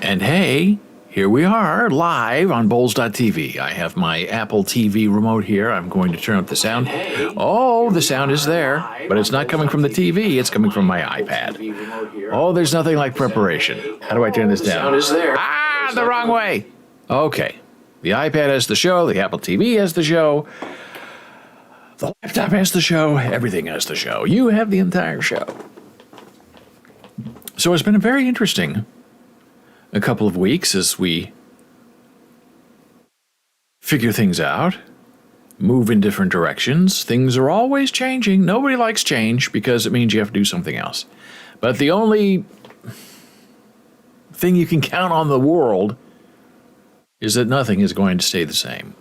And hey, here we are live on Bowls.tv. I have my Apple TV remote here. I'm going to turn up the sound. Oh, the sound is there, but it's not coming from the TV. It's coming from my iPad. Oh, there's nothing like preparation. How do I turn this down? Sound is there. Ah, the wrong way. Okay. The iPad has the show. The Apple TV has the show. The laptop has the show. Everything has the show. You have the entire show. So it's been a very interesting a couple of weeks as we figure things out, move in different directions. Things are always changing. Nobody likes change because it means you have to do something else. But the only thing you can count on the world is that nothing is going to stay the same.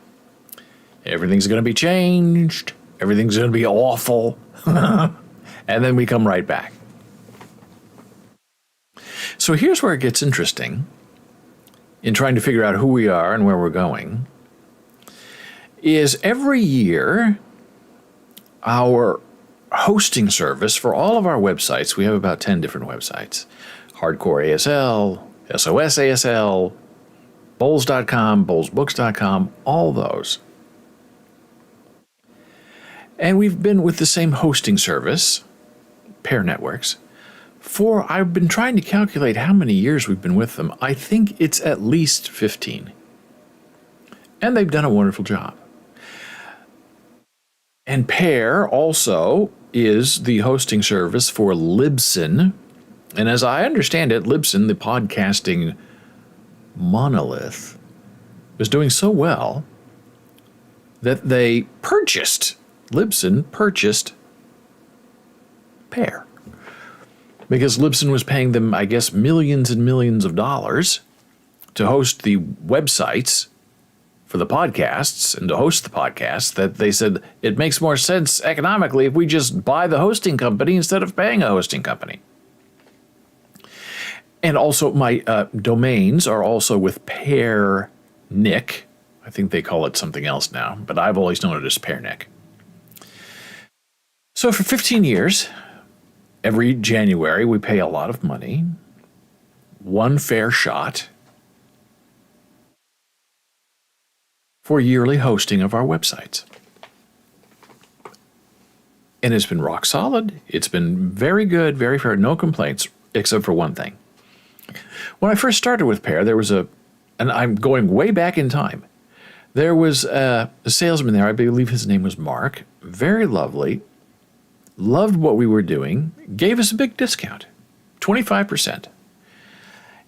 Everything's going to be changed. Everything's going to be awful. And then we come right back. So here's where it gets interesting in trying to figure out who we are and where we're going, is every year our hosting service for all of our websites, we have about 10 different websites, Hardcore ASL, SOS ASL, Bowls.com, BowlsBooks.com, all those. And we've been with the same hosting service, Pair Networks, I've been trying to calculate how many years we've been with them. I think it's at least 15. And they've done a wonderful job. And Pair also is the hosting service for Libsyn. And as I understand it, Libsyn, the podcasting monolith, was doing so well that Libsyn purchased Pair. Because Libsyn was paying them, I guess, millions and millions of dollars to host the websites for the podcasts and to host the podcasts, that they said it makes more sense economically if we just buy the hosting company instead of paying a hosting company. And also my domains are also with PairNick. I think they call it something else now, but I've always known it as PairNick. So for 15 years, every January, we pay a lot of money, one fair shot, for yearly hosting of our websites. And it's been rock solid. It's been very good, very fair, no complaints, except for one thing. When I first started with Pair, there was and I'm going way back in time, there was a salesman there, I believe his name was Mark, very lovely, loved what we were doing, gave us a big discount, 25%.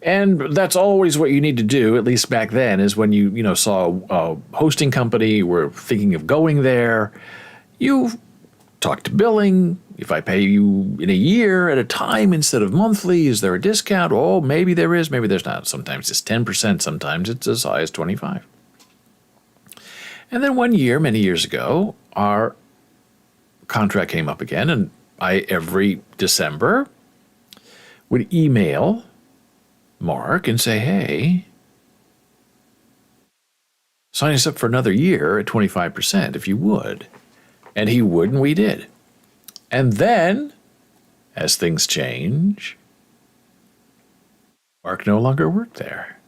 And that's always what you need to do, at least back then, is when you saw a hosting company, were thinking of going there, you talk to billing. If I pay you in a year at a time instead of monthly, is there a discount? Oh, maybe there is, maybe there's not. Sometimes it's 10%, sometimes it's as high as 25%. And then one year, many years ago, our contract came up again, and I, every December, would email Mark and say, hey, sign us up for another year at 25% if you would. And he would, and we did. And then, as things change, Mark no longer worked there.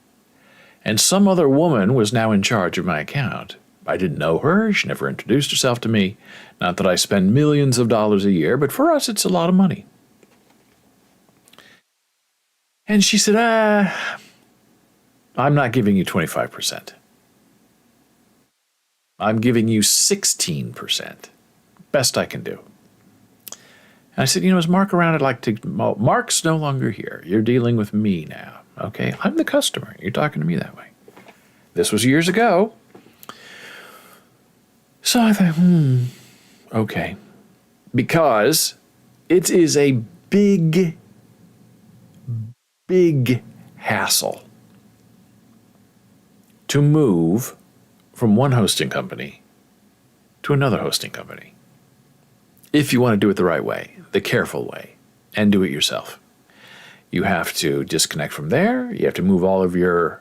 And some other woman was now in charge of my account. I didn't know her. She never introduced herself to me. Not that I spend millions of dollars a year, but for us, it's a lot of money. And she said, I'm not giving you 25%. I'm giving you 16%. Best I can do. And I said, is Mark around? I'd like to. Well, Mark's no longer here. You're dealing with me now. Okay? I'm the customer. You're talking to me that way. This was years ago. So I thought, okay. Because it is a big hassle to move from one hosting company to another hosting company. If you want to do it the right way, the careful way, and do it yourself. You have to disconnect from there. You have to move all of your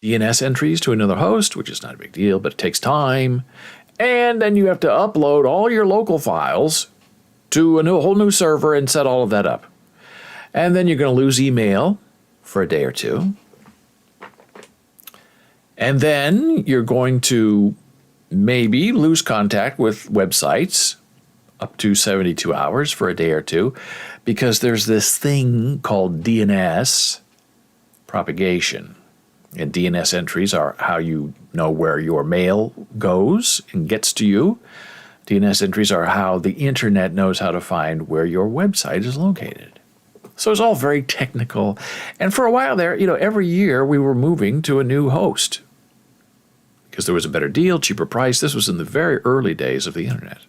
DNS entries to another host, which is not a big deal, but it takes time. And then you have to upload all your local files to a whole new server and set all of that up. And then you're going to lose email for a day or two. And then you're going to maybe lose contact with websites up to 72 hours for a day or two, because there's this thing called DNS propagation. And DNS entries are how you know where your mail goes and gets to you. DNS entries are how the internet knows how to find where your website is located. So it's all very technical. And for a while there, every year we were moving to a new host because there was a better deal, cheaper price. This was in the very early days of the internet.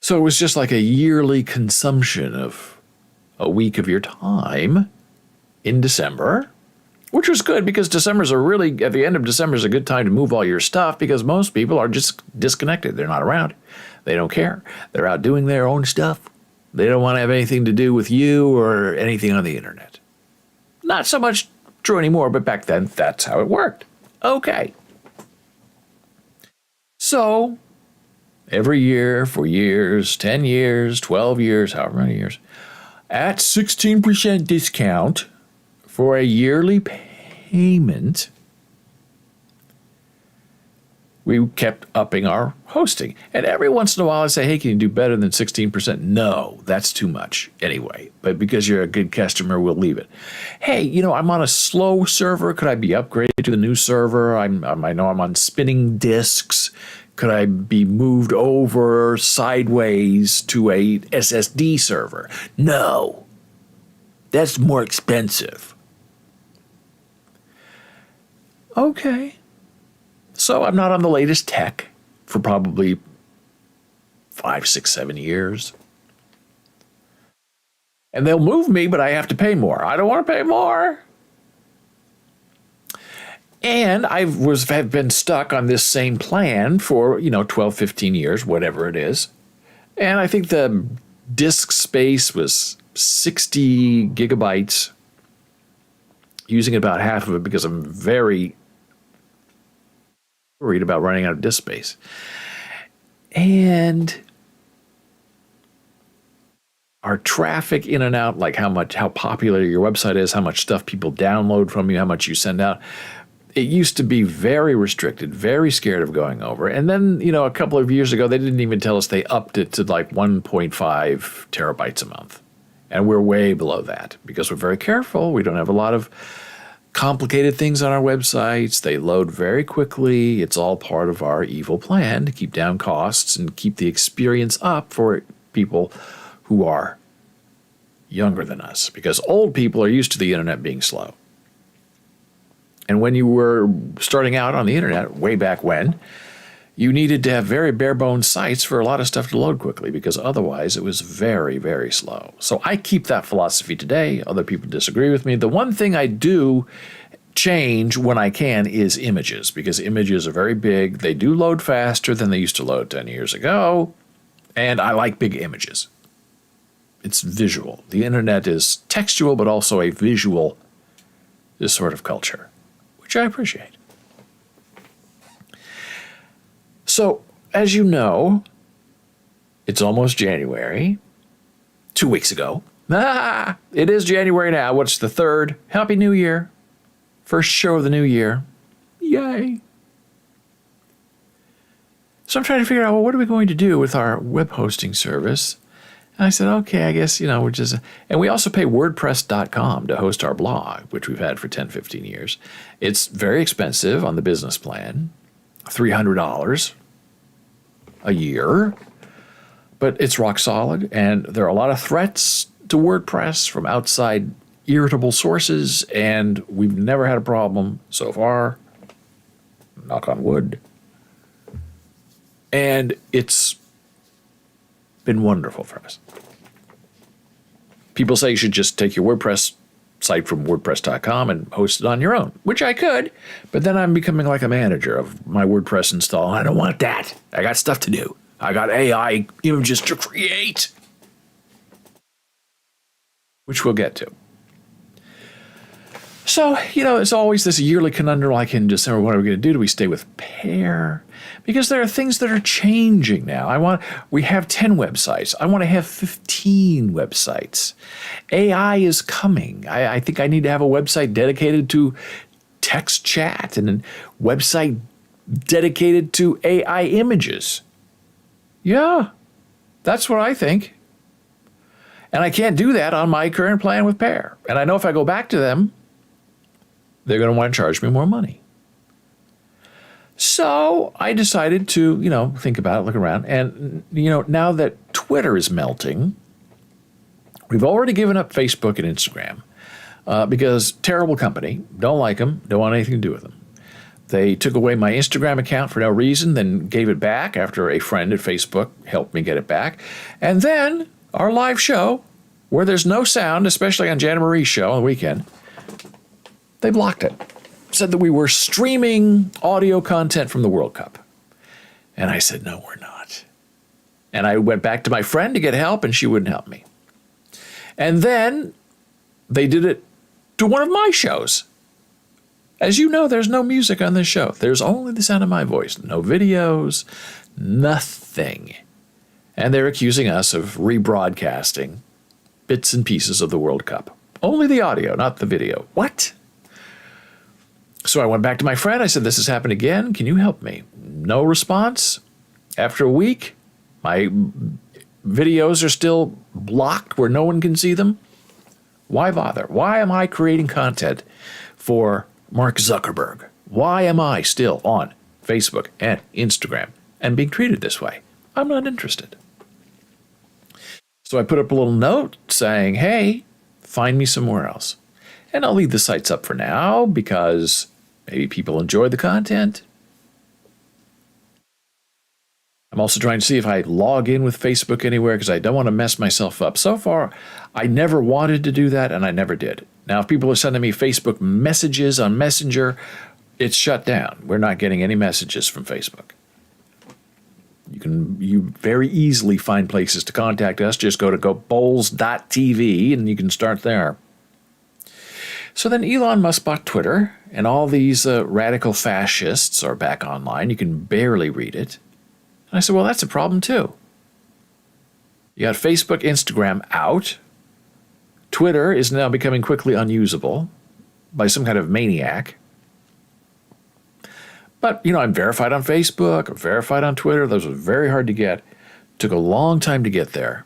So it was just like a yearly consumption of a week of your time in December, which was good because at the end of December is a good time to move all your stuff because most people are just disconnected. They're not around. They don't care. They're out doing their own stuff. They don't want to have anything to do with you or anything on the internet. Not so much true anymore, but back then, that's how it worked. Okay. So, every year for years, 10 years, 12 years, however many years, at 16% discount for a yearly payment, we kept upping our hosting. And every once in a while I say, hey, can you do better than 16%? No, that's too much anyway. But because you're a good customer, we'll leave it. Hey, I'm on a slow server. Could I be upgraded to the new server? I know I'm on spinning disks. Could I be moved over sideways to a SSD server? No, that's more expensive. Okay. So I'm not on the latest tech for probably 5, 6, 7 years. And they'll move me, but I have to pay more. I don't want to pay more. And have been stuck on this same plan for, 12, 15 years, whatever it is. And I think the disk space was 60 gigabytes, using about half of it because I'm very worried about running out of disk space. And our traffic in and out, like how popular your website is, how much stuff people download from you, how much you send out, it used to be very restricted, very scared of going over. And then, a couple of years ago, they didn't even tell us they upped it to like 1.5 terabytes a month. And we're way below that because we're very careful. We don't have a lot of complicated things on our websites. They load very quickly. It's all part of our evil plan to keep down costs and keep the experience up for people who are younger than us, because old people are used to the internet being slow. And when you were starting out on the internet, way back when, you needed to have very bare bones sites for a lot of stuff to load quickly, because otherwise it was very, very slow. So I keep that philosophy today. Other people disagree with me. The one thing I do change when I can is images, because images are very big. They do load faster than they used to load 10 years ago. And I like big images. It's visual. The internet is textual, but also a visual sort of culture, which I appreciate. So, as you know, it's almost January. 2 weeks ago. It is January now. What's the 3rd? Happy New Year. First show of the new year. Yay. So I'm trying to figure out, what are we going to do with our web hosting service? And I said, okay, I guess, and we also pay WordPress.com to host our blog, which we've had for 10, 15 years. It's very expensive on the business plan, $300 a year, but it's rock solid. And there are a lot of threats to WordPress from outside irritable sources, and we've never had a problem so far, knock on wood. And it's been wonderful for us. People say you should just take your WordPress site from WordPress.com and host it on your own, which I could, but then I'm becoming like a manager of my WordPress install, and I don't want that. I got stuff to do. I got AI images to create, which we'll get to. So, it's always this yearly conundrum like in December. What are we going to do? Do we stay with Pair? Because there are things that are changing now. We have 10 websites. I want to have 15 websites. AI is coming. I think I need to have a website dedicated to text chat and a website dedicated to AI images. Yeah, that's what I think. And I can't do that on my current plan with Pair. And I know if I go back to them, they're going to want to charge me more money. So I decided to, think about it, look around. And, now that Twitter is melting, we've already given up Facebook and Instagram because terrible company, don't like them, don't want anything to do with them. They took away my Instagram account for no reason, then gave it back after a friend at Facebook helped me get it back. And then our live show, where there's no sound, especially on Jana Marie's show on the weekend, they blocked it. Said that we were streaming audio content from the World Cup. And I said, no, we're not. And I went back to my friend to get help, and she wouldn't help me. And then they did it to one of my shows. As you know, there's no music on this show. There's only the sound of my voice. No videos, nothing. And they're accusing us of rebroadcasting bits and pieces of the World Cup. Only the audio, not the video. What? So I went back to my friend. I said, this has happened again. Can you help me? No response. After a week, my videos are still blocked where no one can see them. Why bother? Why am I creating content for Mark Zuckerberg? Why am I still on Facebook and Instagram and being treated this way? I'm not interested. So I put up a little note saying, hey, find me somewhere else. And I'll leave the sites up for now because maybe people enjoy the content. I'm also trying to see if I log in with Facebook anywhere because I don't want to mess myself up. So far, I never wanted to do that, and I never did. Now, if people are sending me Facebook messages on Messenger, it's shut down. We're not getting any messages from Facebook. You very easily find places to contact us. Just go to GoBowls.tv, and you can start there. So then Elon Musk bought Twitter, and all these radical fascists are back online. You can barely read it. And I said, well, that's a problem too. You got Facebook, Instagram out. Twitter is now becoming quickly unusable by some kind of maniac. But, I'm verified on Facebook, I'm verified on Twitter. Those were very hard to get. Took a long time to get there.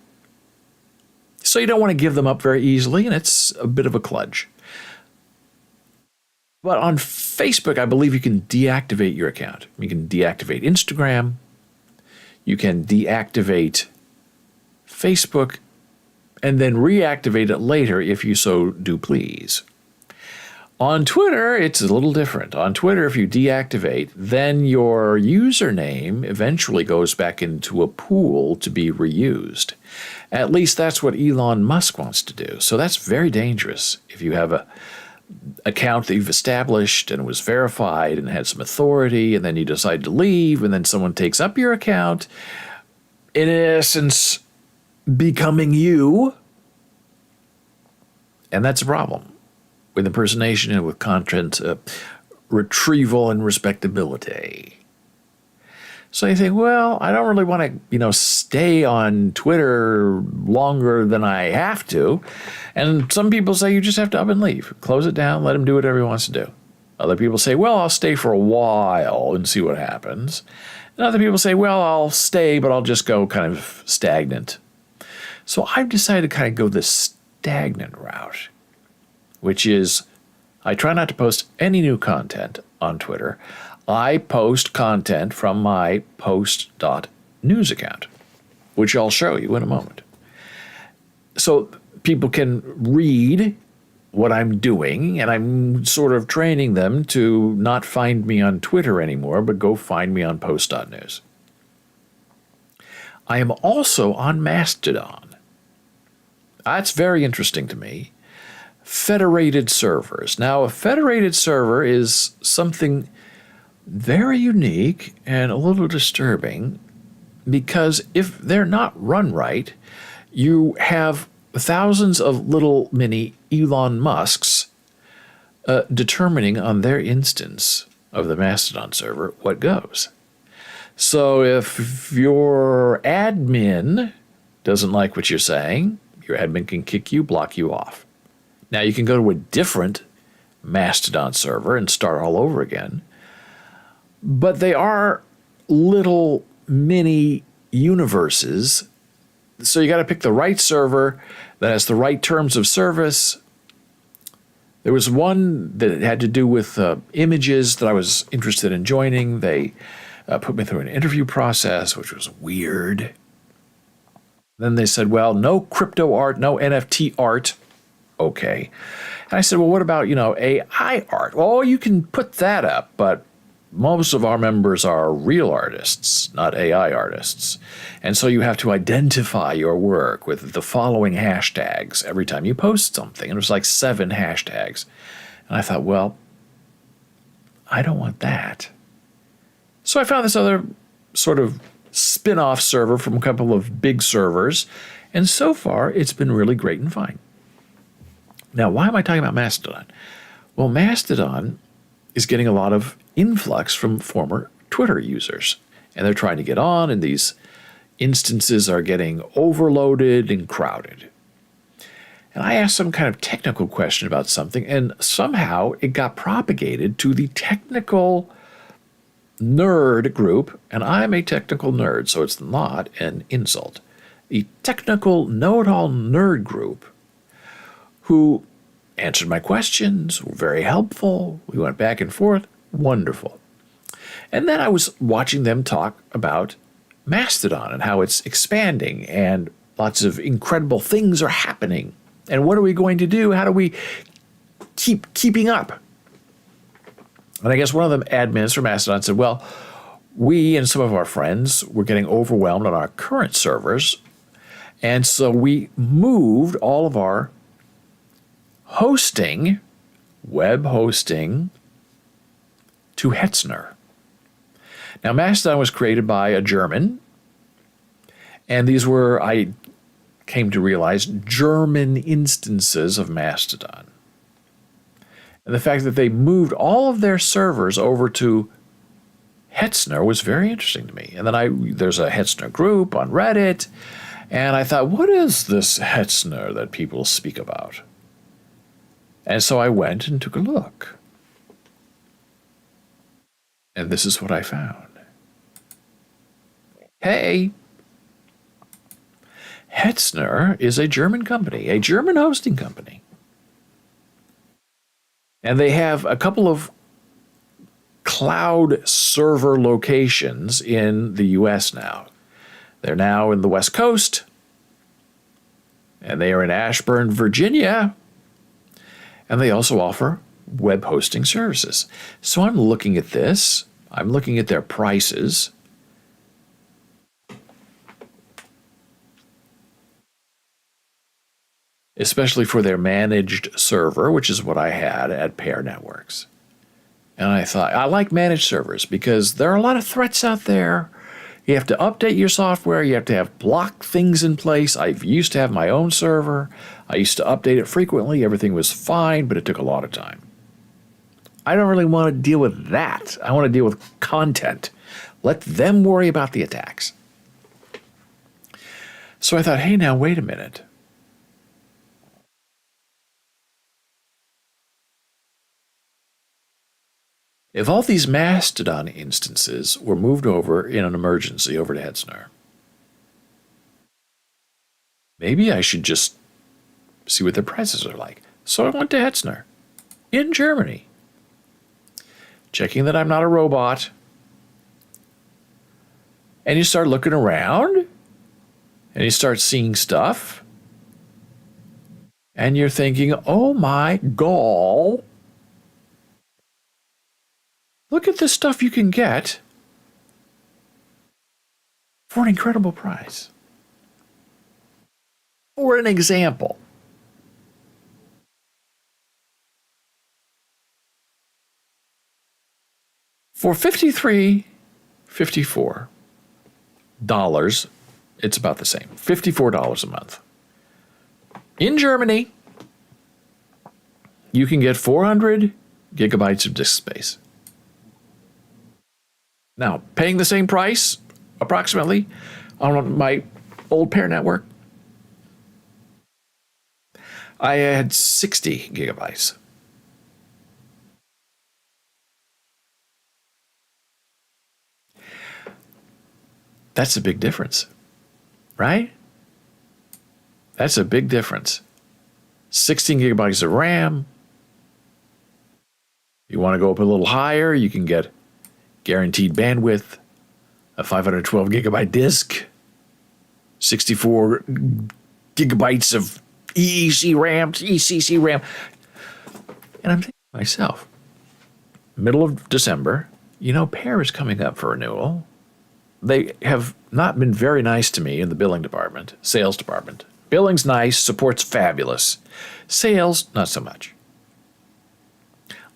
So you don't want to give them up very easily, and it's a bit of a kludge. But on Facebook, I believe you can deactivate your account. You can deactivate Instagram. You can deactivate Facebook and then reactivate it later if you so do please. On Twitter, it's a little different. On Twitter, if you deactivate, then your username eventually goes back into a pool to be reused. At least that's what Elon Musk wants to do. So that's very dangerous. If you have an account that you've established and was verified and had some authority, and then you decide to leave, and then someone takes up your account, in essence, becoming you, and that's a problem with impersonation and with content retrieval and respectability. So you think, well, I don't really want to, stay on Twitter longer than I have to. And some people say you just have to up and leave. Close it down, let him do whatever he wants to do. Other people say, well, I'll stay for a while and see what happens. And other people say, well, I'll stay, but I'll just go kind of stagnant. So I've decided to kind of go the stagnant route, which is I try not to post any new content on Twitter. I post content from my post.news account, which I'll show you in a moment. So people can read what I'm doing, and I'm sort of training them to not find me on Twitter anymore, but go find me on post.news. I am also on Mastodon. That's very interesting to me. Federated servers. Now, a federated server is something very unique and a little disturbing because if they're not run right, you have thousands of little mini Elon Musks determining on their instance of the Mastodon server what goes. So if your admin doesn't like what you're saying, your admin can kick you, block you off. Now you can go to a different Mastodon server and start all over again. But they are little mini universes. So you got to pick the right server that has the right terms of service. There was one that had to do with images that I was interested in joining. They put me through an interview process, which was weird. Then they said, well, no crypto art, no NFT art. Okay. And I said, well, what about, AI art? Well, you can put that up, but most of our members are real artists, not AI artists. And so you have to identify your work with the following hashtags every time you post something. And it was like 7 hashtags. And I thought, well, I don't want that. So I found this other sort of spin-off server from a couple of big servers. And so far, it's been really great and fine. Now, why am I talking about Mastodon? Well, Mastodon is getting a lot of influx from former Twitter users. And they're trying to get on, and these instances are getting overloaded and crowded. And I asked some kind of technical question about something, and somehow it got propagated to the technical nerd group, and I'm a technical nerd, so it's not an insult. The technical know-it-all nerd group who answered my questions, were very helpful. We went back and forth. Wonderful. And then I was watching them talk about Mastodon and how it's expanding and lots of incredible things are happening. And what are we going to do? How do we keeping up? And I guess one of the admins for Mastodon said, well, we and some of our friends were getting overwhelmed on our current servers. And so we moved all of our hosting, web hosting, to Hetzner. Now, Mastodon was created by a German, and these were, I came to realize, German instances of Mastodon. And the fact that they moved all of their servers over to Hetzner was very interesting to me. And then there's a Hetzner group on Reddit, and I thought, what is this Hetzner that people speak about? And so I went and took a look. And this is what I found. Hey, Hetzner is a German company, a German hosting company. And they have a couple of cloud server locations in the US now. They're now in the West Coast, and they are in Ashburn, Virginia, and they also offer web hosting services. So I'm looking at this. I'm looking at their prices. Especially for their managed server, which is what I had at Pair Networks. And I thought, I like managed servers because there are a lot of threats out there. You have to update your software. You have to have block things in place. I used to have my own server. I used to update it frequently. Everything was fine, but it took a lot of time. I don't really want to deal with that. I want to deal with content. Let them worry about the attacks. So I thought, hey, now, wait a minute. If all these Mastodon instances were moved over in an emergency over to Hetzner, maybe I should just see what their prices are like. So I went to Hetzner in Germany, checking that I'm not a robot. And you start looking around, and you start seeing stuff, and you're thinking, oh my God. Look at the stuff you can get for an incredible price. For an example, for $54, it's about the same, $54 a month. In Germany, you can get 400 gigabytes of disk space. Now, paying the same price, approximately, on my old Pair network, I had 60 gigabytes. That's a big difference, right? That's a big difference. 16 gigabytes of RAM. You want to go up a little higher, you can get guaranteed bandwidth, a 512 gigabyte disk, 64 gigabytes of ECC RAM. And I'm thinking to myself, middle of December, Pair is coming up for renewal. They have not been very nice to me in the billing department, sales department. Billing's nice, support's fabulous. Sales, not so much.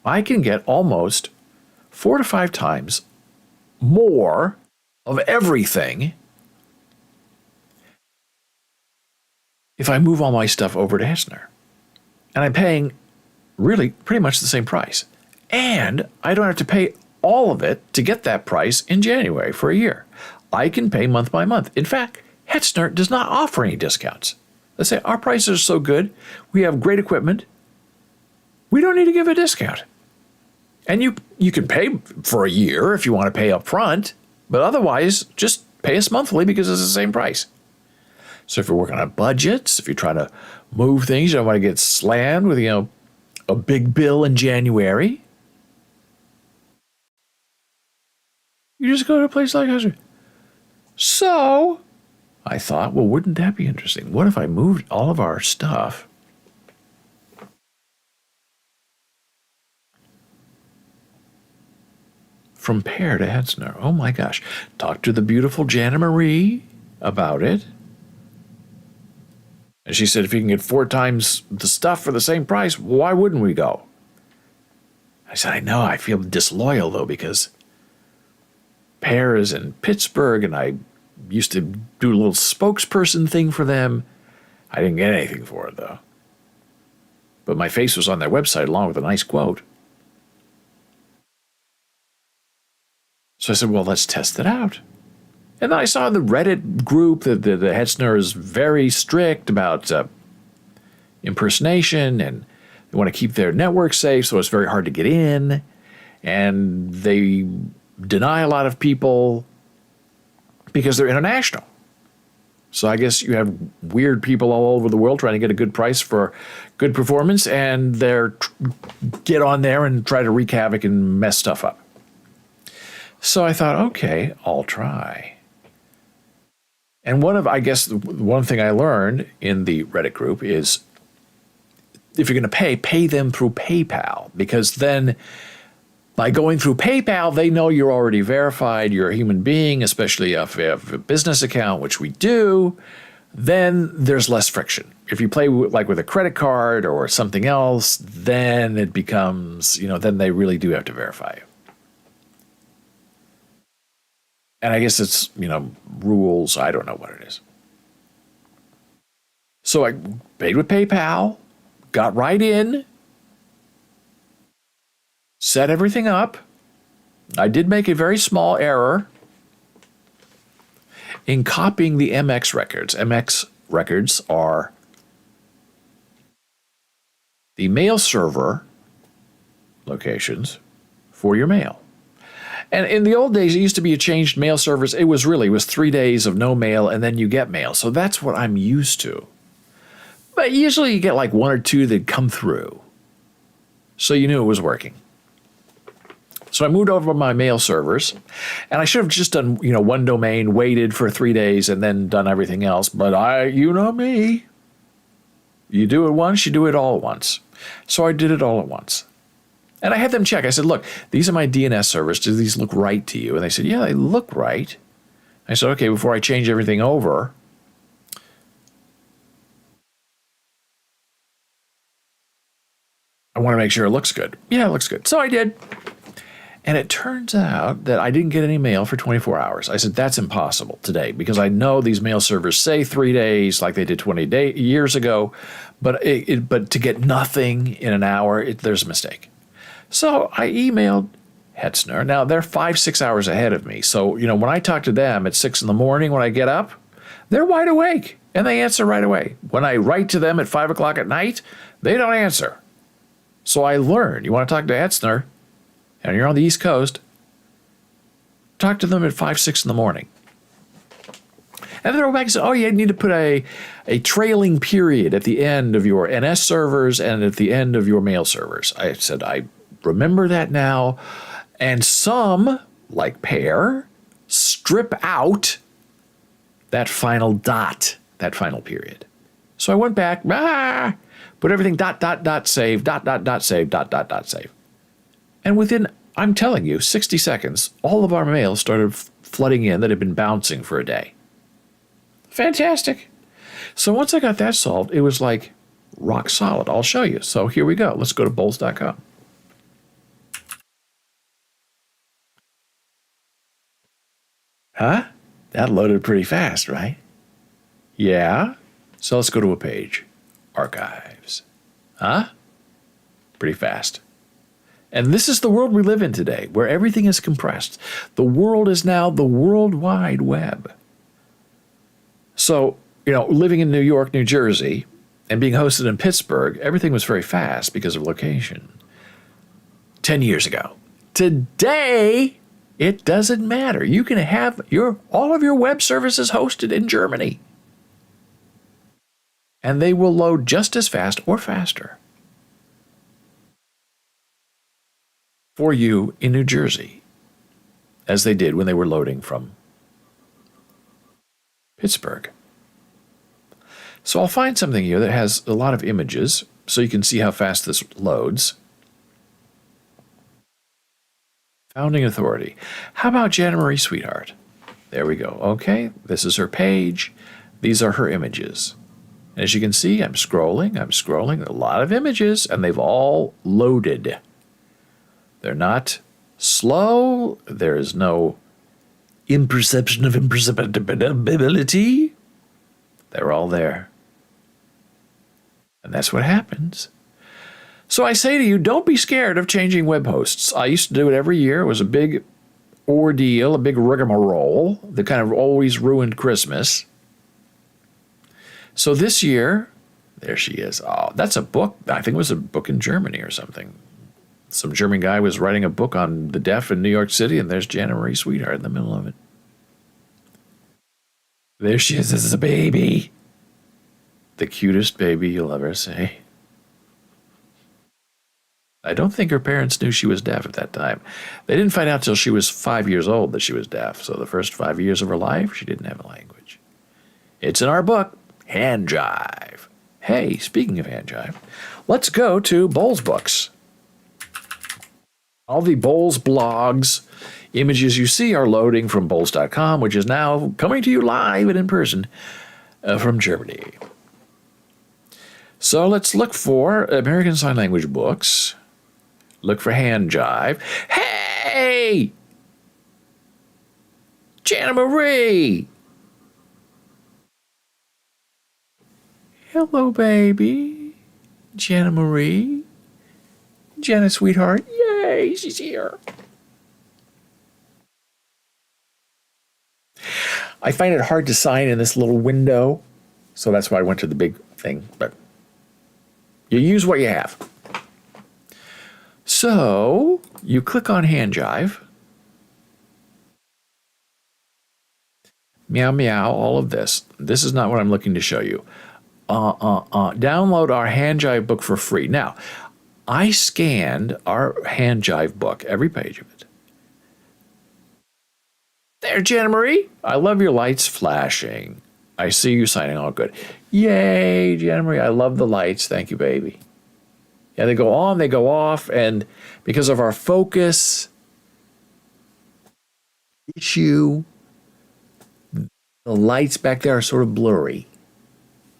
I can get almost 4 to 5 times more of everything if I move all my stuff over to Hetzner. And I'm paying really pretty much the same price. And I don't have to pay all of it to get that price in January for a year. I can pay month by month. In fact, Hetzner does not offer any discounts. They say, our prices are so good, we have great equipment, we don't need to give a discount. And you can pay for a year if you want to pay up front, but otherwise, just pay us monthly because it's the same price. So if you're working on budgets, if you're trying to move things, you don't want to get slammed with, a big bill in January, you just go to a place like Hetzner. So I thought, well, wouldn't that be interesting? What if I moved all of our stuff from Pair to Hetzner? Oh my gosh. Talk to the beautiful Jana Marie about it. And she said, if you can get 4 times the stuff for the same price, why wouldn't we go? I said, I know, I feel disloyal though, because Pair is in Pittsburgh and I used to do a little spokesperson thing for them. I didn't get anything for it though. But my face was on their website along with a nice quote. So I said, well, let's test it out. And then I saw in the Reddit group that the Hetzner is very strict about impersonation, and they want to keep their network safe, so it's very hard to get in. And they deny a lot of people because they're international. So I guess you have weird people all over the world trying to get a good price for good performance, and they're get on there and try to wreak havoc and mess stuff up. So I thought, okay, I'll try. And one thing I learned in the Reddit group is if you're going to pay them through PayPal, because then by going through PayPal, they know you're already verified, you're a human being, especially if you have a business account, which we do, then there's less friction. If you play with a credit card or something else, then it becomes, then they really do have to verify you. And I guess it's, rules. I don't know what it is. So I paid with PayPal, got right in, set everything up. I did make a very small error in copying the MX records. MX records are the mail server locations for your mail. And in the old days, it used to be a changed mail service. It was 3 days of no mail, and then you get mail. So that's what I'm used to. But usually you get like 1 or 2 that come through. So you knew it was working. So I moved over my mail servers, and I should have just done, one domain, waited for 3 days, and then done everything else. But you know me. You do it once, you do it all at once. So I did it all at once. And I had them check. I said, look, these are my DNS servers. Do these look right to you? And they said, yeah, they look right. I said, okay, before I change everything over, I want to make sure it looks good. Yeah, it looks good. So I did. And it turns out that I didn't get any mail for 24 hours. I said, that's impossible today because I know these mail servers say 3 days like they did 20 years ago, but but to get nothing in an hour, there's a mistake. So I emailed Hetzner. Now they're 5-6 hours ahead of me. So, when I talk to them at 6 in the morning when I get up, they're wide awake and they answer right away. When I write to them at 5 o'clock at night, they don't answer. So I learned, you want to talk to Hetzner, and you're on the East Coast, talk to them at 5, 6 in the morning. And then they'll go back and say, oh, you need to put a trailing period at the end of your NS servers and at the end of your mail servers. I said, I remember that now. And some, like Pear, strip out that final dot, that final period. So I went back, put everything save, save, save. And within, I'm telling you, 60 seconds, all of our mail started flooding in that had been bouncing for a day. Fantastic. So once I got that solved, it was like rock solid. I'll show you. So here we go. Let's go to Bowles.com. Huh? That loaded pretty fast, right? Yeah. So let's go to a page. Archives. Huh? Pretty fast. And this is the world we live in today, where everything is compressed. The world is now the World Wide Web. So, living in New York, New Jersey, and being hosted in Pittsburgh, everything was very fast because of location. 10 years ago. Today, it doesn't matter. You can have all of your web services hosted in Germany. And they will load just as fast or faster for you in New Jersey as they did when they were loading from Pittsburgh. So I'll find something here that has a lot of images so you can see how fast this loads. Founding Authority. How about Jana Marie Sweetheart? There we go. Okay, this is her page. These are her images. And as you can see, I'm scrolling. A lot of images, and they've all loaded. They're not slow. There is no imperception of imperceptibility. They're all there. And that's what happens. So I say to you, don't be scared of changing web hosts. I used to do it every year. It was a big ordeal, a big rigmarole that kind of always ruined Christmas. So this year, there she is. Oh, that's a book. I think it was a book in Germany or something. Some German guy was writing a book on the deaf in New York City, and there's Jana Marie Sweetheart in the middle of it. There she is as a baby. The cutest baby you'll ever see. I don't think her parents knew she was deaf at that time. They didn't find out till she was 5 years old that she was deaf. So the first 5 years of her life, she didn't have a language. It's in our book, Hand Jive. Hey, speaking of Hand Jive, let's go to Bowles Books. All the Bowles blogs, images you see are loading from Bowles.com, which is now coming to you live and in person from Germany. So let's look for American Sign Language books. Look for Hand Jive. Hey! Jana Marie! Hello, baby. Jana Marie. Jana, sweetheart. Yay, she's here. I find it hard to sign in this little window, so that's why I went to the big thing. But you use what you have. So you click on Hand Jive. Meow, meow, all of this. This is not what I'm looking to show you. Download our Hand Jive book for free. Now, I scanned our Hand Jive book, every page of it. There, Jana Marie. I love your lights flashing. I see you signing all good. Yay, Jana Marie. I love the lights. Thank you, baby. Yeah, they go on, they go off, and because of our focus issue, the lights back there are sort of blurry,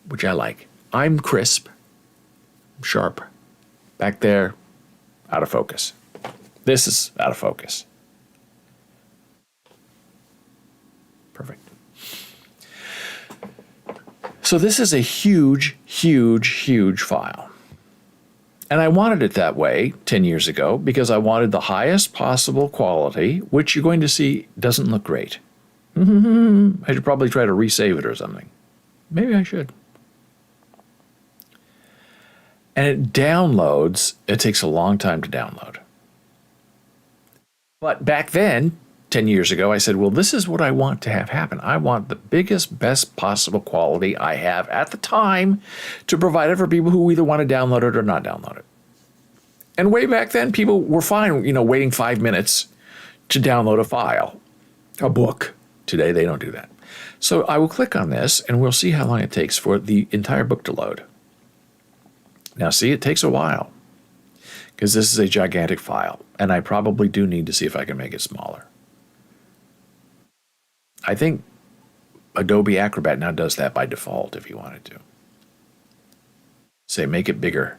which I like. I'm crisp, I'm sharp. Back there, out of focus. This is out of focus. Perfect. So this is a huge, huge, huge file. And I wanted it that way 10 years ago because I wanted the highest possible quality, which you're going to see doesn't look great. I should probably try to resave it or something. Maybe I should. And it downloads. It takes a long time to download. But back then, 10 years ago, I said, well, this is what I want to have happen. I want the biggest, best possible quality I have at the time to provide it for people who either want to download it or not download it. And way back then, people were fine, waiting 5 minutes to download a file, a book. Today, they don't do that. So I will click on this, and we'll see how long it takes for the entire book to load. Now, see, it takes a while because this is a gigantic file, and I probably do need to see if I can make it smaller. I think Adobe Acrobat now does that by default if you wanted to. Say, make it bigger.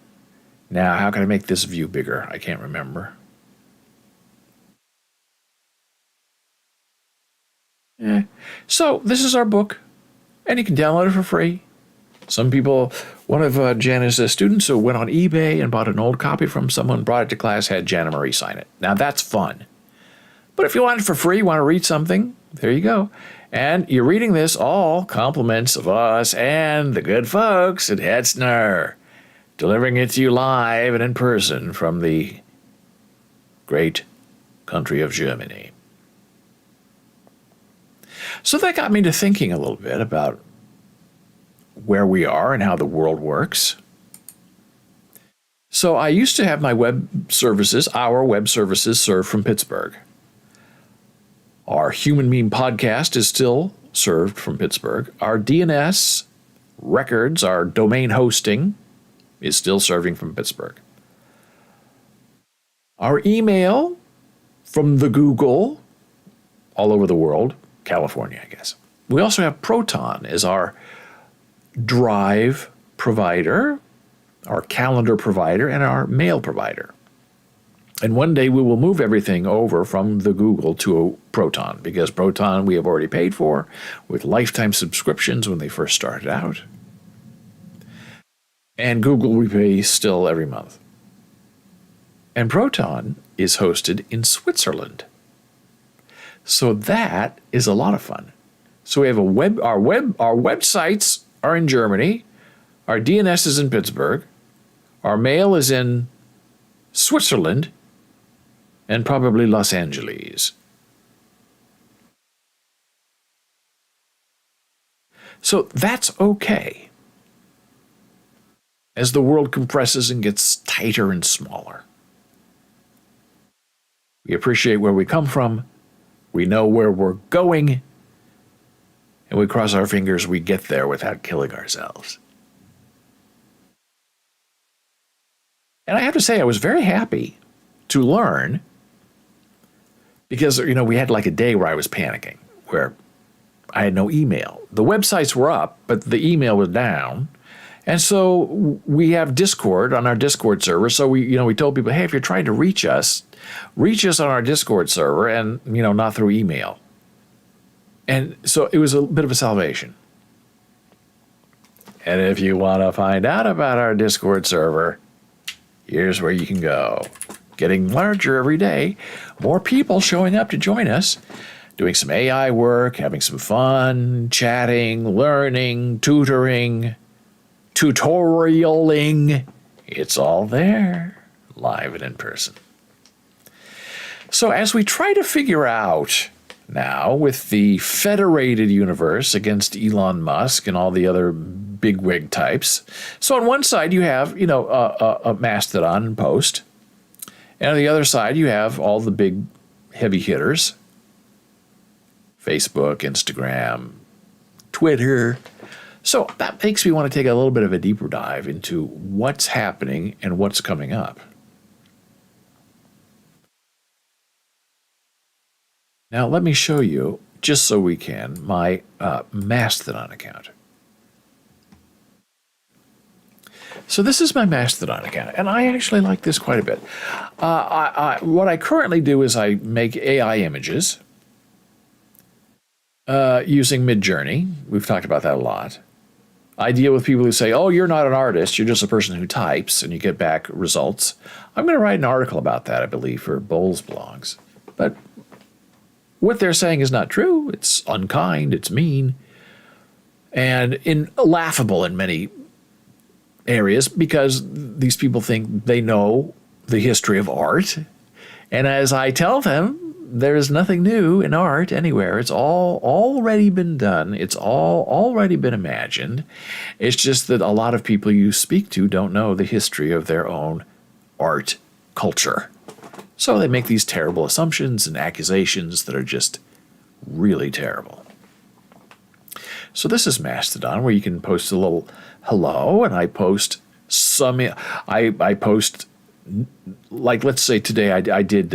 Now, how can I make this view bigger? I can't remember. So this is our book, and you can download it for free. Some people, one of Jana's students who went on eBay and bought an old copy from someone, brought it to class, had Jana Marie sign it. Now that's fun. But if you want it for free, want to read something, there you go. And you're reading this, all compliments of us and the good folks at Hetzner, delivering it to you live and in person from the great country of Germany. So that got me to thinking a little bit about where we are and how the world works. So I used to have my web services, our web services, served from Pittsburgh. Our Human Meme podcast is still served from Pittsburgh. Our DNS records, our domain hosting, is still serving from Pittsburgh. Our email from the Google all over the world, California, I guess. We also have Proton as our drive provider, our calendar provider, and our mail provider. And one day we will move everything over from the Google to Proton, because Proton we have already paid for with lifetime subscriptions when they first started out. And Google we pay still every month. And Proton is hosted in Switzerland. So that is a lot of fun. So we have our websites are in Germany, our DNS is in Pittsburgh, our mail is in Switzerland, and probably Los Angeles. So that's okay as the world compresses and gets tighter and smaller. We appreciate where we come from, we know where we're going, and we cross our fingers we get there without killing ourselves. And I have to say, I was very happy to learn because, we had like a day where I was panicking, where I had no email. The websites were up, but the email was down. And so we have Discord on our Discord server. So we told people, hey, if you're trying to reach us on our Discord server and, not through email. And so it was a bit of a salvation. And if you want to find out about our Discord server, here's where you can go. Getting larger every day, more people showing up to join us, doing some AI work, having some fun, chatting, learning, tutoring, tutorialing. It's all there, live and in person. So as we try to figure out now with the federated universe against Elon Musk and all the other bigwig types. So on one side you have, a Mastodon and Post. And on the other side you have all the big heavy hitters. Facebook, Instagram, Twitter. So that makes me want to take a little bit of a deeper dive into what's happening and what's coming up. Now let me show you, just so we can, my Mastodon account. So this is my Mastodon account, and I actually like this quite a bit. What I currently do is I make AI images using Midjourney. We've talked about that a lot. I deal with people who say, oh, you're not an artist, you're just a person who types, and you get back results. I'm going to write an article about that, I believe, for Bowles Blogs. But what they're saying is not true. It's unkind, it's mean, and laughable in many areas because these people think they know the history of art. And as I tell them, there is nothing new in art anywhere. It's all already been done. It's all already been imagined. It's just that a lot of people you speak to don't know the history of their own art culture. So they make these terrible assumptions and accusations that are just really terrible. So this is Mastodon, where you can post a little hello, and I post I post, like, let's say today I did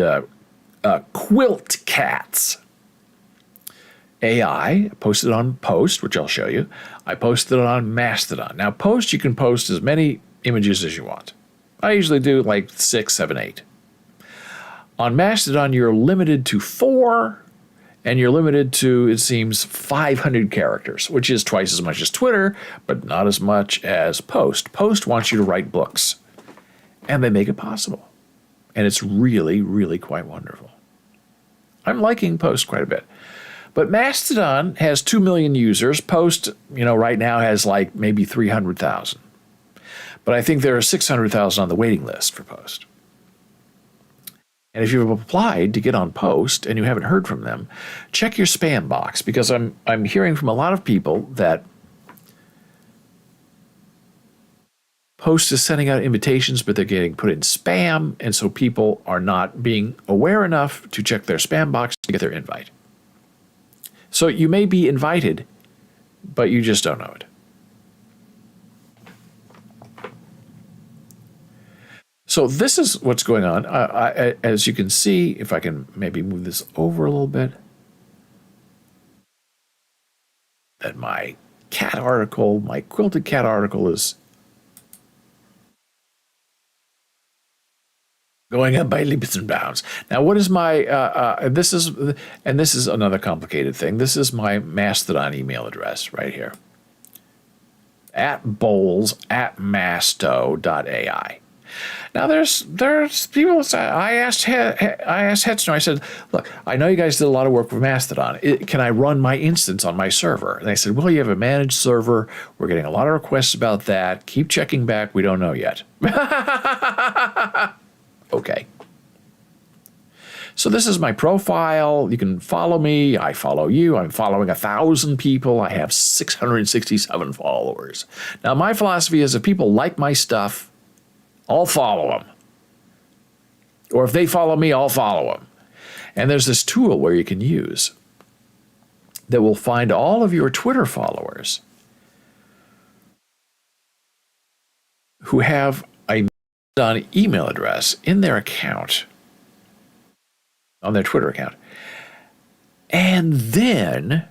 quilt cats. AI, posted on Post, which I'll show you. I posted it on Mastodon. Now, Post, you can post as many images as you want. I usually do like 6, 7, 8. On Mastodon, you're limited to 4, and you're limited to, it seems, 500 characters, which is twice as much as Twitter, but not as much as Post. Post wants you to write books, and they make it possible. And it's really, really quite wonderful. I'm liking Post quite a bit. But Mastodon has 2 million users. Post, right now has like maybe 300,000. But I think there are 600,000 on the waiting list for Post. And if you've applied to get on Post and you haven't heard from them, check your spam box, because I'm hearing from a lot of people that Post is sending out invitations, but they're getting put in spam, and so people are not being aware enough to check their spam box to get their invite. So you may be invited, but you just don't know it. So this is what's going on. As you can see, if I can maybe move this over a little bit, that my cat article, my quilted cat article, is going up by leaps and bounds. Now, what is my, this is another complicated thing. This is my Mastodon email address right here. @bowles@masto.ai. Now, there's people. I asked Hetzner. I said, "Look, I know you guys did a lot of work with Mastodon. Can I run my instance on my server?" And they said, "Well, you have a managed server. We're getting a lot of requests about that. Keep checking back. We don't know yet." Okay. So this is my profile. You can follow me. I follow you. I'm following 1,000 people. I have 667 followers. Now, my philosophy is if people like my stuff, I'll follow them. Or if they follow me, I'll follow them. And there's this tool where you can use that will find all of your Twitter followers who have a Mastodon email address in their account, on their Twitter account. And then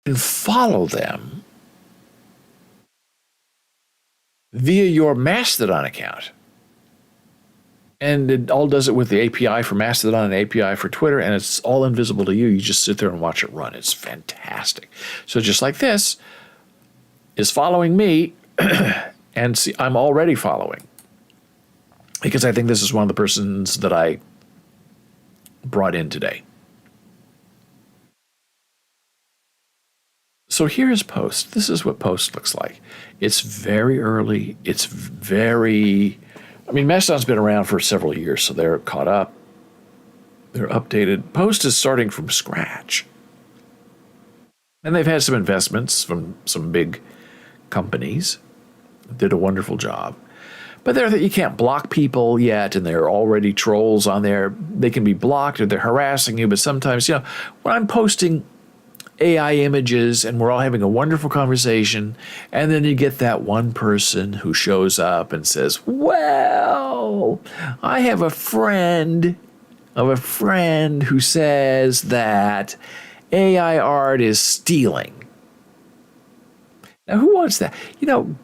you can follow them via your Mastodon account. And it all does it with the API for Mastodon and API for Twitter, and it's all invisible to you. You just sit there and watch it run. It's fantastic. So just like this is following me, and see, I'm already following, because I think this is one of the persons that I brought in today. So here's Post. This is what Post looks like. It's very early. Mastodon's been around for several years, so they're caught up. They're updated. Post is starting from scratch. And they've had some investments from some big companies. Did a wonderful job. But you can't block people yet, and there are already trolls on there. They can be blocked, or they're harassing you, but sometimes, when I'm posting AI images and we're all having a wonderful conversation, and then you get that one person who shows up and says, well, I have a friend who says that AI art is stealing. Now, who wants that?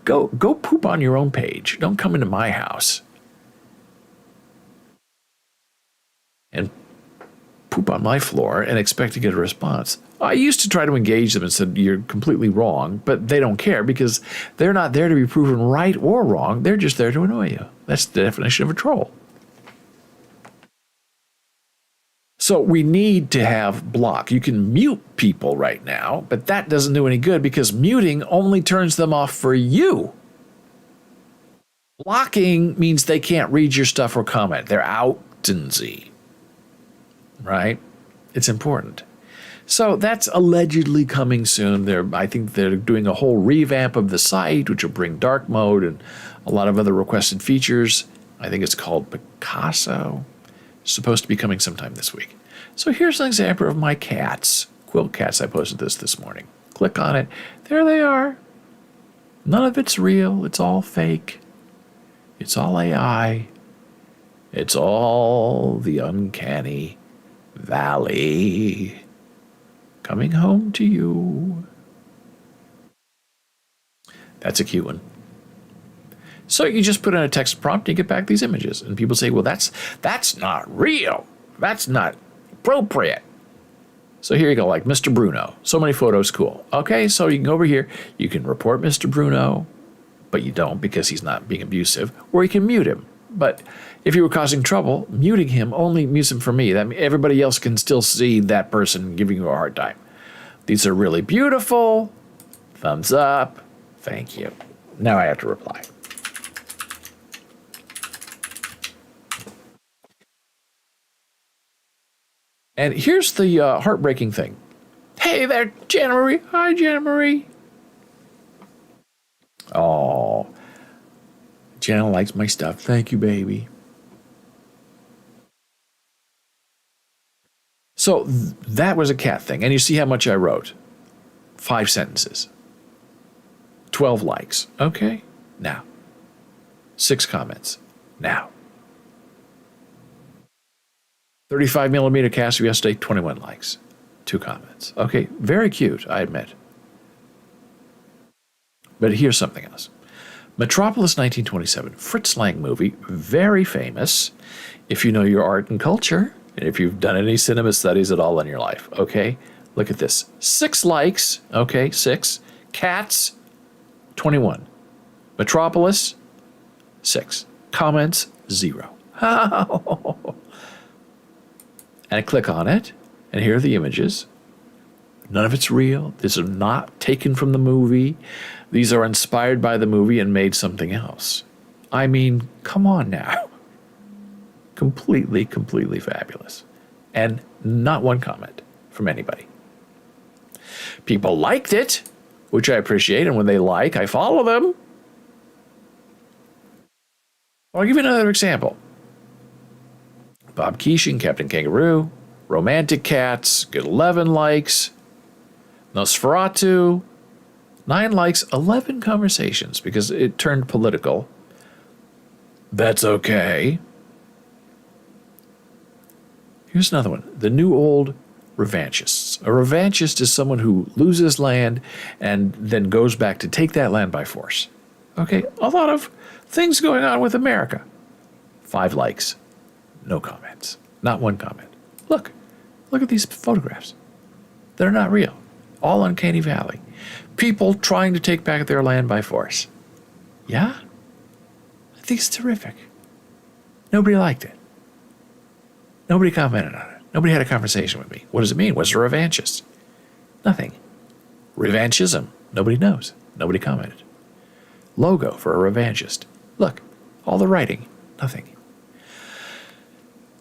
Go poop on your own page. Don't come into my house and poop on my floor and expect to get a response. I used to try to engage them and said, you're completely wrong, but they don't care because they're not there to be proven right or wrong. They're just there to annoy you. That's the definition of a troll. So we need to have block. You can mute people right now, but that doesn't do any good because muting only turns them off for you. Blocking means they can't read your stuff or comment. They're out-and-see. Right? It's important. So that's allegedly coming soon. I think they're doing a whole revamp of the site, which will bring dark mode and a lot of other requested features. I think it's called Picasso. It's supposed to be coming sometime this week. So here's an example of my cats. Quilt cats. I posted this morning. Click on it. There they are. None of it's real. It's all fake. It's all AI. It's all the uncanny valley coming home to you. That's a cute one. So you just put in a text prompt and you get back these images. And people say, well, that's not real. That's not appropriate. So here you go, like Mr. Bruno. So many photos, cool. Okay, so you can go over here. You can report Mr. Bruno, but you don't because he's not being abusive. Or you can mute him. But if you were causing trouble, muting him only mutes him for me. That means everybody else can still see that person giving you a hard time. These are really beautiful. Thumbs up. Thank you. Now I have to reply. And here's the heartbreaking thing. Hey there, Jana Marie. Hi, Jana Marie. Oh, Jana likes my stuff. Thank you, baby. So that was a cat thing. And you see how much I wrote. 5 sentences. 12 likes. Okay. Now. 6 comments. Now. 35 millimeter cast of yesterday, 21 likes. 2 comments. Okay. Very cute, I admit. But here's something else. Metropolis 1927, Fritz Lang movie, very famous if you know your art and culture, and if you've done any cinema studies at all in your life, okay? Look at this. 6 likes, okay, 6. Cats, 21. Metropolis, 6. Comments, 0. And I click on it, and here are the images. None of it's real. These are not taken from the movie. These are inspired by the movie and made something else. I mean, come on now. Completely fabulous. And not one comment from anybody. People liked it, which I appreciate, and when they like, I follow them. I'll give you another example. Bob Keeshan, Captain Kangaroo, Romantic Cats, get 11 likes. Nosferatu, 9 likes, 11 conversations because it turned political. That's okay. Here's another one. The New Old Revanchists. A revanchist is someone who loses land and then goes back to take that land by force. Okay, a lot of things going on with America. 5 likes, no comments. Not one comment. Look at these photographs. They're not real. All uncanny valley. People trying to take back their land by force. Yeah? I think it's terrific. Nobody liked it. Nobody commented on it. Nobody had a conversation with me. What does it mean? What's a revanchist? Nothing. Revanchism. Nobody knows. Nobody commented. Logo for a revanchist. Look, all the writing. Nothing.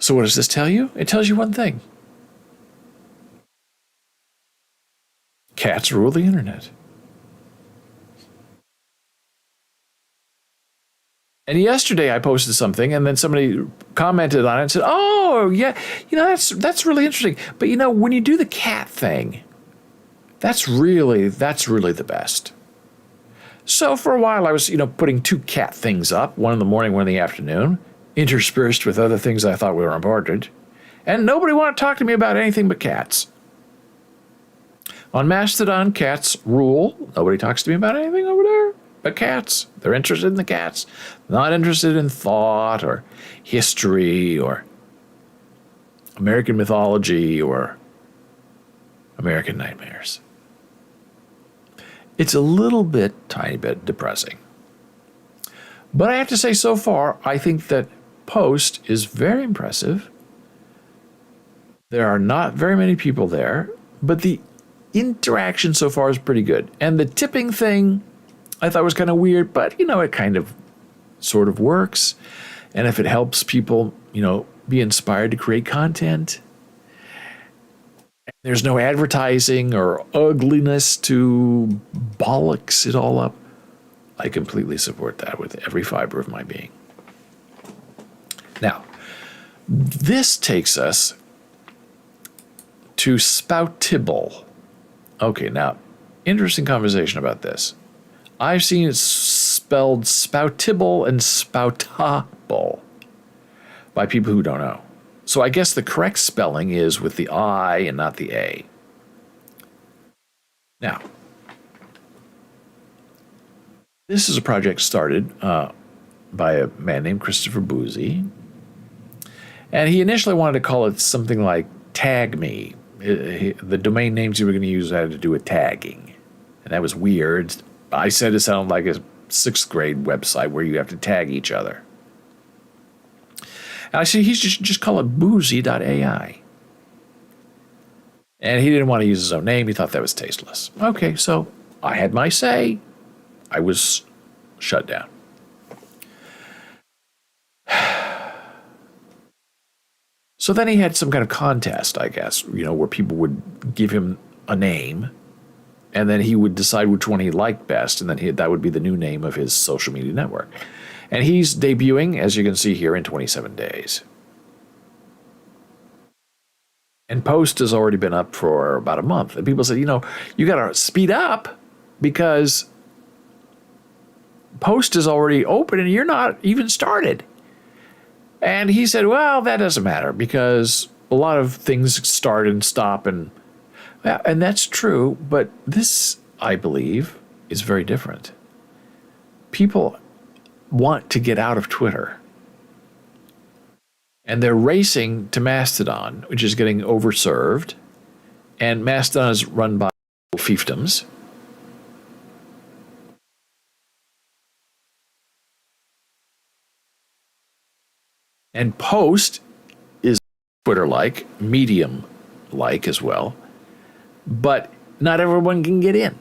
So what does this tell you? It tells you one thing. Cats rule the internet. And yesterday I posted something and then somebody commented on it and said, oh, yeah, that's really interesting. But when you do the cat thing, that's really the best. So for a while I was, putting 2 cat things up, one in the morning, one in the afternoon, interspersed with other things I thought were important. And nobody wanted to talk to me about anything but cats. On Mastodon, cats rule. Nobody talks to me about anything over there but cats. They're interested in the cats, not interested in thought or history or American mythology or American nightmares. It's a little bit, tiny bit depressing. But I have to say, so far, I think that Post is very impressive. There are not very many people there, but the interaction so far is pretty good. And the tipping thing, I thought was kind of weird, but it kind of sort of works. And if it helps people, be inspired to create content, there's no advertising or ugliness to bollocks it all up, I completely support that with every fiber of my being. Now, this takes us to Spoutibble. Okay, now, interesting conversation about this. I've seen it spelled Spoutibble and Spoutable by people who don't know. So I guess the correct spelling is with the I and not the A. Now, this is a project started by a man named Christopher Boozy. And he initially wanted to call it something like Tag Me. The domain names he was going to use had to do with tagging. And that was weird. I said it sounded like a 6th grade website where you have to tag each other. And I said, he should just call it boozy.ai. And he didn't want to use his own name. He thought that was tasteless. Okay, so I had my say. I was shut down. So then he had some kind of contest, I guess, where people would give him a name, and then he would decide which one he liked best, and then that would be the new name of his social media network. And he's debuting, as you can see here, in 27 days. And Post has already been up for about a month. And people said, you got to speed up because Post is already open and you're not even started. And he said, well, that doesn't matter because a lot of things start and stop. And that's true. But this, I believe, is very different. People want to get out of Twitter. And they're racing to Mastodon, which is getting overserved. And Mastodon is run by fiefdoms. And Post is Twitter-like, Medium-like as well. But not everyone can get in.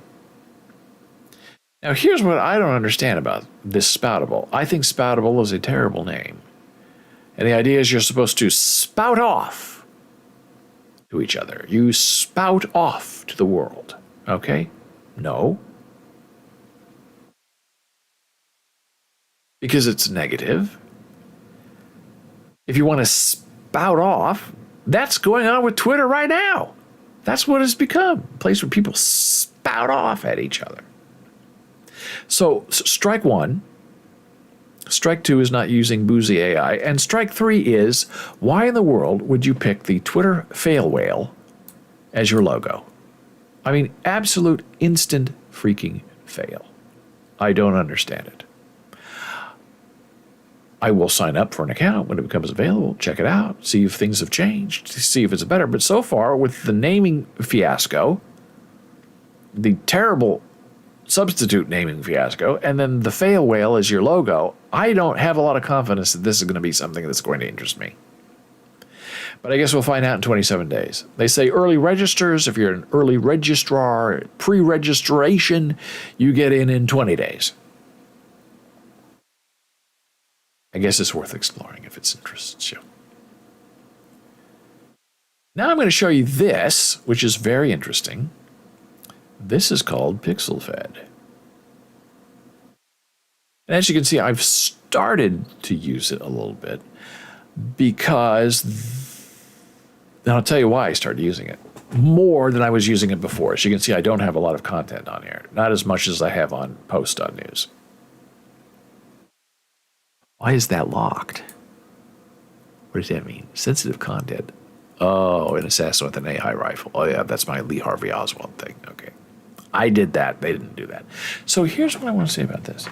Now, here's what I don't understand about this Spoutibble. I think Spoutibble is a terrible name. And the idea is you're supposed to spout off to each other. You spout off to the world. Okay? No. Because it's negative. If you want to spout off, that's going on with Twitter right now. That's what it's become. A place where people spout off at each other. So strike one. Strike two is not using Boozy AI. And strike three is, why in the world would you pick the Twitter fail whale as your logo? I mean, absolute instant freaking fail. I don't understand it. I will sign up for an account when it becomes available, check it out, see if things have changed, see if it's better. But so far, with the naming fiasco, the terrible substitute naming fiasco, and then the fail whale as your logo, I don't have a lot of confidence that this is going to be something that's going to interest me. But I guess we'll find out in 27 days. They say early registers, if you're an early registrar, pre-registration, you get in 20 days. I guess it's worth exploring if it interests you. Now I'm going to show you this, which is very interesting. This is called PixelFed. And as you can see, I've started to use it a little bit because, and I'll tell you why I started using it. More than I was using it before. As you can see, I don't have a lot of content on here. Not as much as I have on Post.news. Why is that locked? What does that mean? Sensitive content. Oh, an assassin with an AI rifle. Oh, yeah, that's my Lee Harvey Oswald thing. Okay. I did that. They didn't do that. So here's what I want to say about this.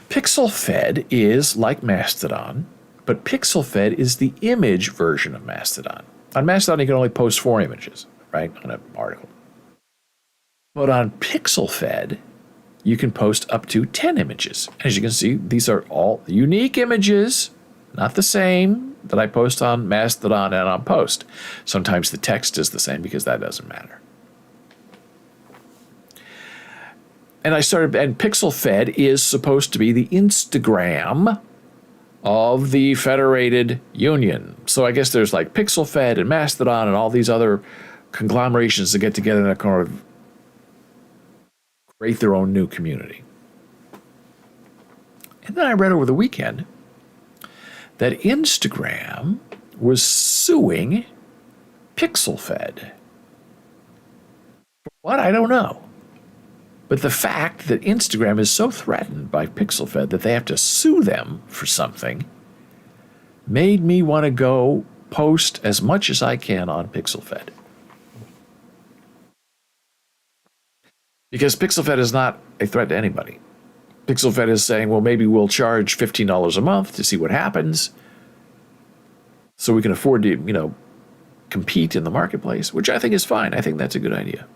PixelFed is like Mastodon, but PixelFed is the image version of Mastodon. On Mastodon, you can only post 4 images, right, on an article. But on PixelFed, you can post up to 10 images. As you can see, these are all unique images, not the same that I post on Mastodon and on Post. Sometimes the text is the same because that doesn't matter. And PixelFed is supposed to be the Instagram of the Federated Union. So I guess there's like PixelFed and Mastodon and all these other conglomerations that get together and kind of create their own new community. And then I read over the weekend that Instagram was suing PixelFed. For what? I don't know. But the fact that Instagram is so threatened by PixelFed that they have to sue them for something made me want to go post as much as I can on PixelFed. Because PixelFed is not a threat to anybody. PixelFed is saying, well, maybe we'll charge $15 a month to see what happens so we can afford to, compete in the marketplace, which I think is fine. I think that's a good idea.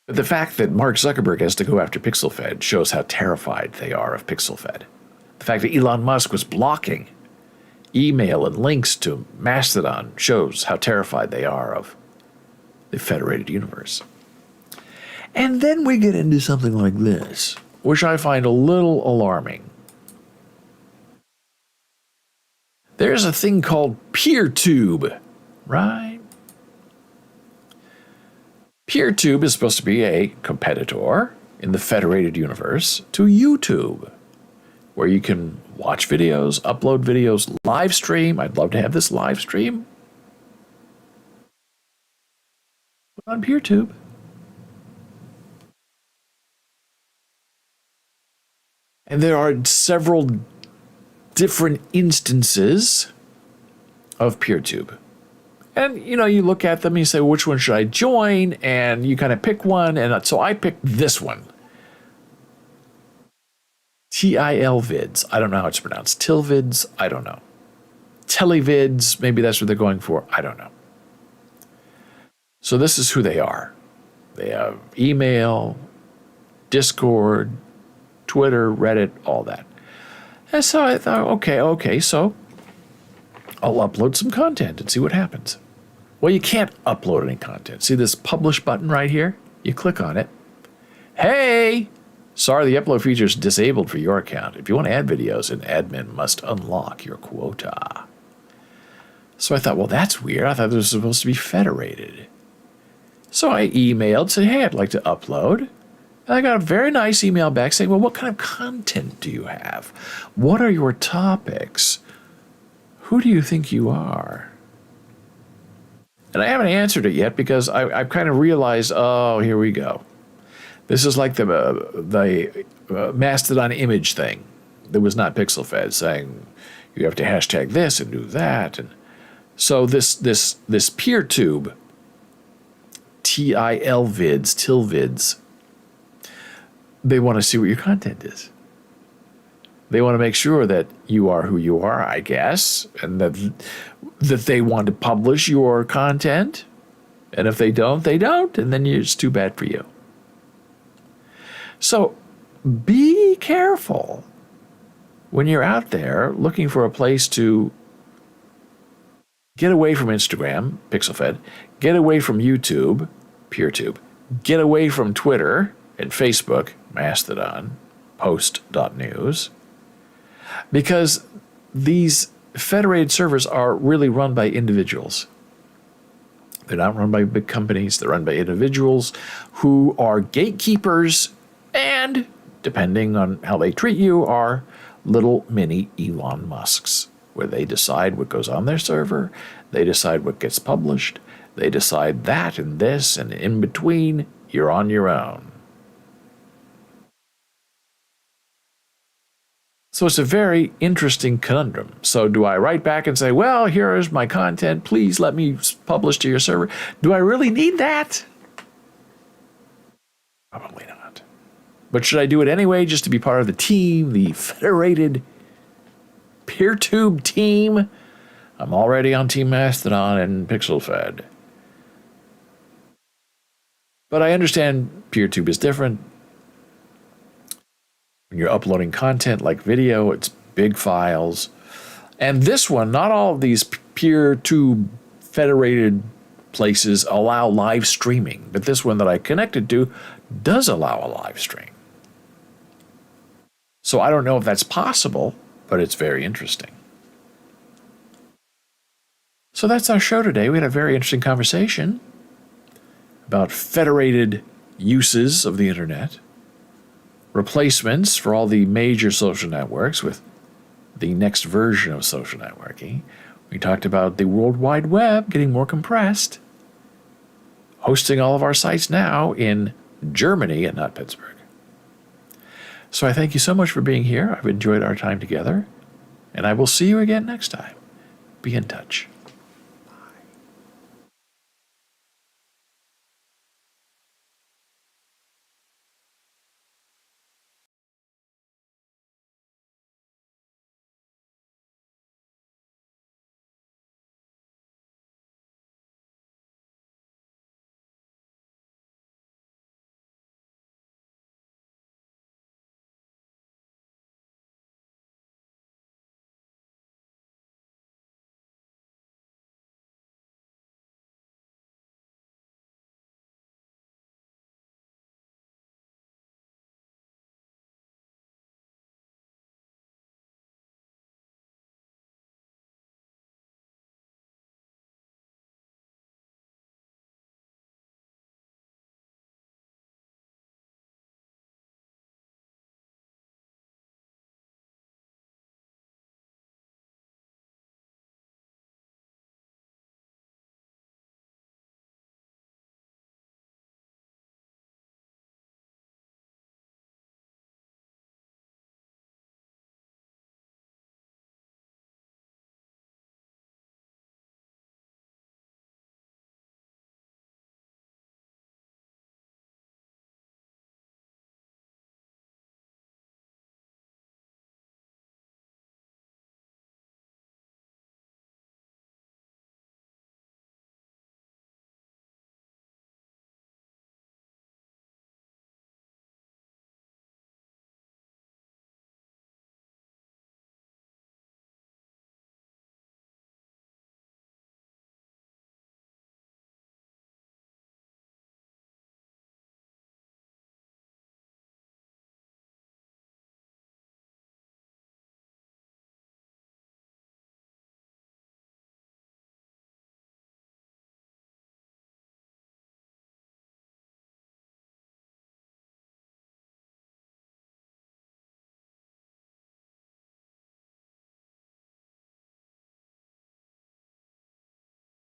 But the fact that Mark Zuckerberg has to go after PixelFed shows how terrified they are of PixelFed. The fact that Elon Musk was blocking email and links to Mastodon shows how terrified they are of the Federated Universe. And then we get into something like this, which I find a little alarming. There's a thing called PeerTube, right? PeerTube is supposed to be a competitor in the Federated Universe to YouTube, where you can watch videos, upload videos, live stream. I'd love to have this live stream. But on PeerTube. And there are several different instances of PeerTube. And, you look at them and you say, which one should I join? And you kind of pick one. And so I picked this one. TILVids. I don't know how it's pronounced. Tilvids. I don't know. Televids. Maybe that's what they're going for. I don't know. So this is who they are. They have email, Discord, Twitter, Reddit, all that. And so I thought, okay, so I'll upload some content and see what happens. Well, you can't upload any content. See this publish button right here? You click on it. Hey, sorry, the upload feature is disabled for your account. If you want to add videos, an admin must unlock your quota. So I thought, well, that's weird. I thought this was supposed to be federated. So I emailed, said, hey, I'd like to upload. And I got a very nice email back saying, well, what kind of content do you have? What are your topics? Who do you think you are? And I haven't answered it yet because I've kind of realized, oh, here we go. This is like the Mastodon image thing. There was not PixelFed saying you have to hashtag this and do that. And so this PeerTube, TILVids, they want to see what your content is. They want to make sure that you are who you are, I guess, and that they want to publish your content. And if they don't, they don't, and then it's too bad for you. So be careful when you're out there looking for a place to get away from Instagram, PixelFed, get away from YouTube, PeerTube, get away from Twitter and Facebook, Mastodon, Post.news, because these federated servers are really run by individuals. They're not run by big companies. They're run by individuals who are gatekeepers and, depending on how they treat you, are little mini Elon Musks, where they decide what goes on their server, they decide what gets published, they decide that and this, and in between, you're on your own. So it's a very interesting conundrum. So do I write back and say, well, here is my content. Please let me publish to your server. Do I really need that? Probably not. But should I do it anyway just to be part of the team, the federated PeerTube team? I'm already on Team Mastodon and PixelFed. But I understand PeerTube is different. When you're uploading content like video, it's big files. And this one, not all of these PeerTube federated places allow live streaming, but this one that I connected to does allow a live stream. So I don't know if that's possible, but it's very interesting. So that's our show today. We had a very interesting conversation about federated uses of the internet, replacements for all the major social networks with the next version of social networking. We talked about the World Wide Web getting more compressed, hosting all of our sites now in Germany and not Pittsburgh. So I thank you so much for being here. I've enjoyed our time together, and I will see you again next time. Be in touch.